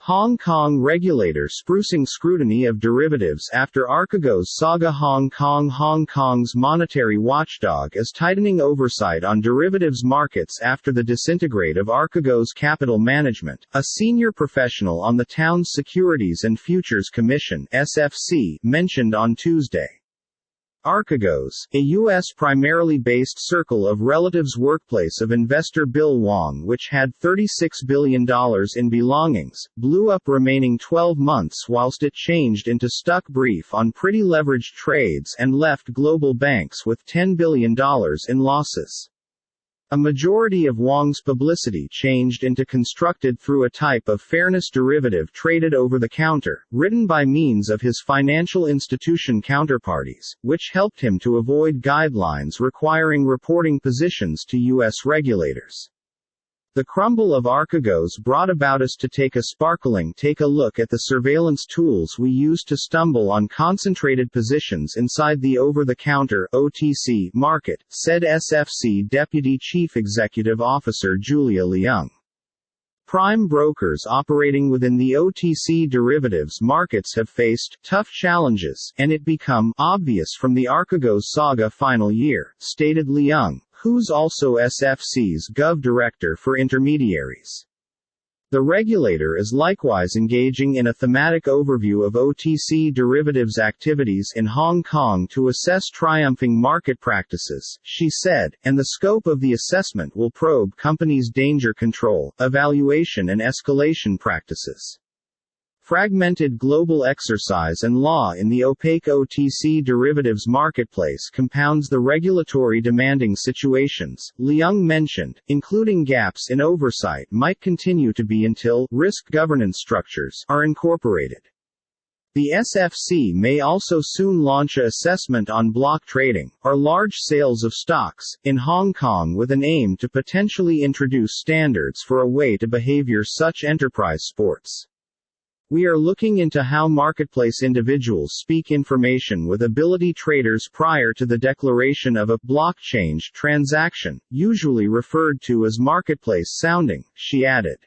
Hong Kong regulator sprucing scrutiny of derivatives after Archegos saga. Hong Kong's monetary watchdog is tightening oversight on derivatives markets after the disintegrate of Archegos Capital Management, a senior professional on the town's Securities and Futures Commission (SFC), mentioned on Tuesday. Archegos, a U.S. primarily based circle of relatives workplace of investor Bill Wong which had $36 billion in belongings, blew up remaining 12 months whilst it changed into stuck brief on pretty leveraged trades and left global banks with $10 billion in losses. A majority of Wong's publicity changed into constructed through a type of fairness derivative traded over the counter, written by means of his financial institution counterparties, which helped him to avoid guidelines requiring reporting positions to U.S. regulators. The crumble of Archegos brought about us to take a look at the surveillance tools we use to stumble on concentrated positions inside the over-the-counter (OTC) market, said SFC Deputy Chief Executive Officer Julia Leung. Prime brokers operating within the OTC derivatives markets have faced tough challenges, and it become obvious from the Archegos saga final year, stated Leung, who's also SFC's Gov Director for Intermediaries. The regulator is likewise engaging in a thematic overview of OTC derivatives activities in Hong Kong to assess triumphing market practices, she said, and the scope of the assessment will probe companies' danger control, evaluation and escalation practices. Fragmented global exercise and law in the opaque OTC derivatives marketplace compounds the regulatory demanding situations, Leung mentioned, including gaps in oversight might continue to be until risk governance structures are incorporated. The SFC may also soon launch an assessment on block trading, or large sales of stocks, in Hong Kong with an aim to potentially introduce standards for a way to behavior such enterprise sports. We are looking into how marketplace individuals speak information with ability traders prior to the declaration of a blockchain transaction, usually referred to as marketplace sounding, she added.